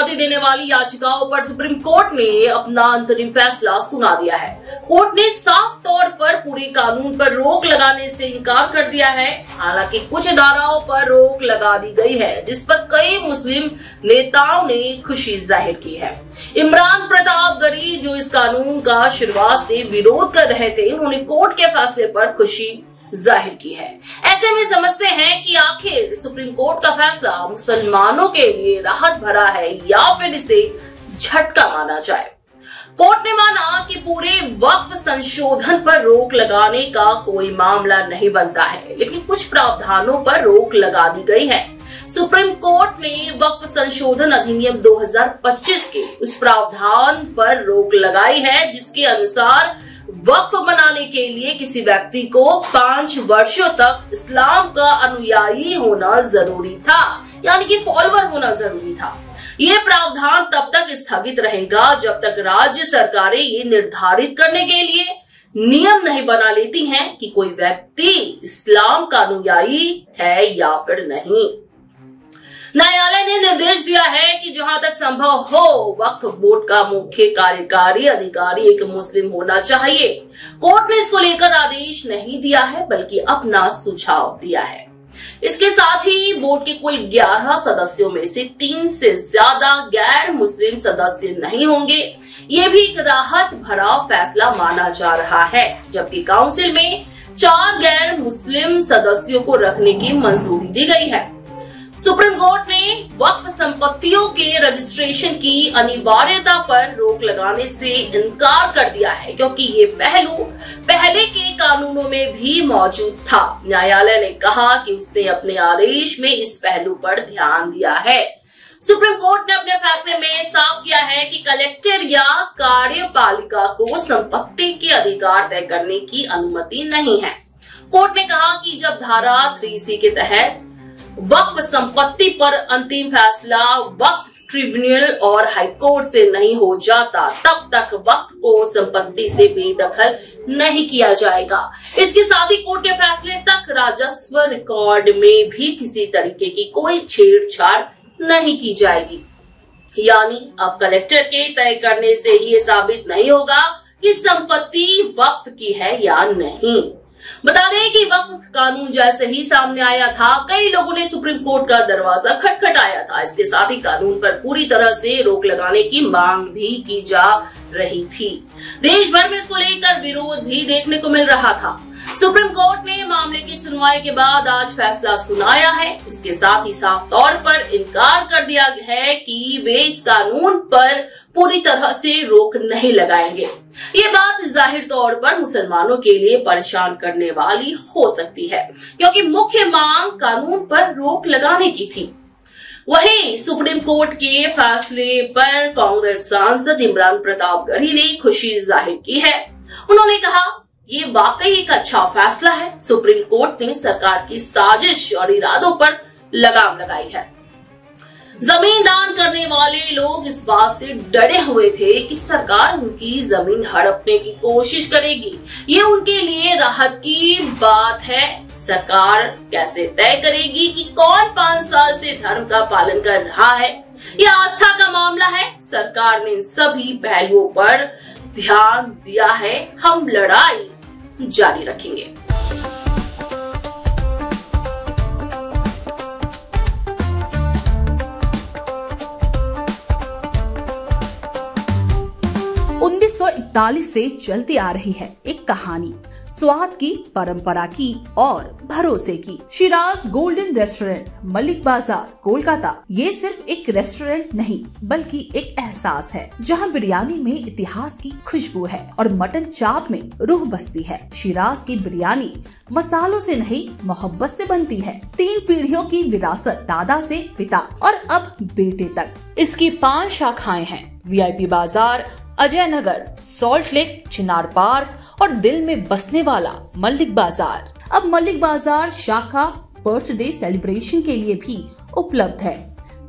चुनौती देने वाली याचिकाओं पर सुप्रीम कोर्ट ने अपना अंतरिम फैसला सुना दिया है। कोर्ट ने साफ तौर पर पूरे कानून पर रोक लगाने से इनकार कर दिया है। हालांकि कुछ धाराओं पर रोक लगा दी गई है, जिस पर कई मुस्लिम नेताओं ने खुशी जाहिर की है। इमरान प्रतापगढ़ी, जो इस कानून का शुरुआत से विरोध कर रहे थे, उन्होंने कोर्ट के फैसले पर खुशी जाहिर की है। ऐसे में समझते हैं कि आखिर सुप्रीम कोर्ट का फैसला मुसलमानों के लिए राहत भरा है या फिर इसे झटका माना जाए। कोर्ट ने माना कि पूरे वक्फ संशोधन पर रोक लगाने का कोई मामला नहीं बनता है, लेकिन कुछ प्रावधानों पर रोक लगा दी गई है। सुप्रीम कोर्ट ने वक्फ संशोधन अधिनियम 2025 के उस प्रावधान पर रोक लगाई है, जिसके अनुसार वक्फ बनाने के लिए किसी व्यक्ति को 5 वर्षों तक इस्लाम का अनुयायी होना जरूरी था, यानी कि फॉलोअर होना जरूरी था। ये प्रावधान तब तक स्थगित रहेगा जब तक राज्य सरकारें ये निर्धारित करने के लिए नियम नहीं बना लेती हैं कि कोई व्यक्ति इस्लाम का अनुयायी है या फिर नहीं। न्यायालय ने निर्देश दिया है कि जहां तक संभव हो वक्फ बोर्ड का मुख्य कार्यकारी अधिकारी एक मुस्लिम होना चाहिए। कोर्ट ने इसको लेकर आदेश नहीं दिया है, बल्कि अपना सुझाव दिया है। इसके साथ ही बोर्ड के कुल 11 सदस्यों में से 3 से ज्यादा गैर मुस्लिम सदस्य नहीं होंगे। ये भी एक राहत भरा फैसला माना जा रहा है, जबकि काउंसिल में 4 गैर मुस्लिम सदस्यों को रखने की मंजूरी दी गई है। सुप्रीम कोर्ट ने वक्फ संपत्तियों के रजिस्ट्रेशन की अनिवार्यता पर रोक लगाने से इनकार कर दिया है, क्योंकि ये पहलू पहले के कानूनों में भी मौजूद था। न्यायालय ने कहा कि उसने अपने आदेश में इस पहलू पर ध्यान दिया है। सुप्रीम कोर्ट ने अपने फैसले में साफ किया है कि कलेक्टर या कार्यपालिका को संपत्ति के अधिकार तय करने की अनुमति नहीं है। कोर्ट ने कहा कि जब धारा 3C के तहत वक्फ संपत्ति पर अंतिम फैसला वक्फ ट्रिब्यूनल और हाईकोर्ट से नहीं हो जाता, तब तक वक्फ को संपत्ति से बेदखल नहीं किया जाएगा। इसके साथ ही कोर्ट के फैसले तक राजस्व रिकॉर्ड में भी किसी तरीके की कोई छेड़छाड़ नहीं की जाएगी। यानी अब कलेक्टर के तय करने से ही ये साबित नहीं होगा कि संपत्ति वक्फ की है या नहीं। बता दें कि वक्फ कानून जैसे ही सामने आया था, कई लोगों ने सुप्रीम कोर्ट का दरवाजा खटखटाया था। इसके साथ ही कानून पर पूरी तरह से रोक लगाने की मांग भी की जा रही थी। देश भर में इसको लेकर विरोध भी देखने को मिल रहा था। सुप्रीम कोर्ट ने मामले की सुनवाई के बाद आज फैसला सुनाया है। इसके साथ ही साफ तौर पर इनकार कर दिया है कि वे इस कानून पर पूरी तरह से रोक नहीं लगाएंगे। ये बात जाहिर तौर पर मुसलमानों के लिए परेशान करने वाली हो सकती है, क्योंकि मुख्य मांग कानून पर रोक लगाने की थी। वहीं सुप्रीम कोर्ट के फैसले पर कांग्रेस सांसद इमरान प्रतापगढ़ी ने खुशी जाहिर की है। उन्होंने कहा, ये वाकई एक अच्छा फैसला है। सुप्रीम कोर्ट ने सरकार की साजिश और इरादों पर लगाम लगाई है। जमीन दान करने वाले लोग इस बात से डरे हुए थे कि सरकार उनकी जमीन हड़पने की कोशिश करेगी। ये उनके लिए राहत की बात है। सरकार कैसे तय करेगी कि कौन 5 साल से धर्म का पालन कर रहा है? यह आस्था का मामला है। सरकार ने इन सभी पहलुओं पर ध्यान दिया है। हम लड़ाई जारी रखेंगे। से चलती आ रही है एक कहानी, स्वाद की, परंपरा की और भरोसे की। शिराज गोल्डन रेस्टोरेंट, मलिक बाजार, कोलकाता। ये सिर्फ एक रेस्टोरेंट नहीं बल्कि एक एहसास है, जहां बिरयानी में इतिहास की खुशबू है और मटन चाप में रूह बसती है। शिराज की बिरयानी मसालों से नहीं, मोहब्बत से बनती है। 3 पीढ़ियों की विरासत, दादा से पिता और अब बेटे तक। इसकी 5 शाखाएं हैं। VIP बाजार, अजय नगर, सॉल्ट लेक, चिनार पार्क और दिल में बसने वाला मलिक बाजार। अब मलिक बाजार शाखा बर्थडे सेलिब्रेशन के लिए भी उपलब्ध है।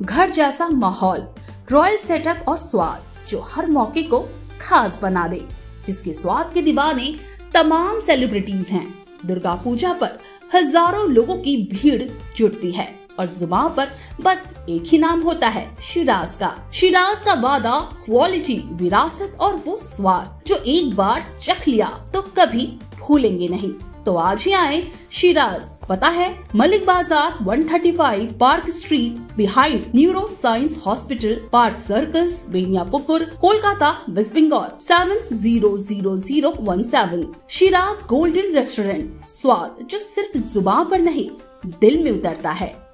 घर जैसा माहौल, रॉयल सेटअप और स्वाद जो हर मौके को खास बना दे, जिसके स्वाद के दीवाने तमाम सेलिब्रिटीज हैं। दुर्गा पूजा पर हजारों लोगों की भीड़ जुटती है। और जुबान पर बस एक ही नाम होता है, शिराज का। शिराज का वादा, क्वालिटी, विरासत और वो स्वाद जो एक बार चख लिया तो कभी भूलेंगे नहीं। तो आज ही आए शिराज। पता है Malik Bazar 135 Park Street, behind neuro science hospital, Park Circus, Beniapukur, Kolkata, West Bengal 700017। Shiraz golden restaurant, स्वाद जो सिर्फ जुबान पर नहीं दिल में उतरता है।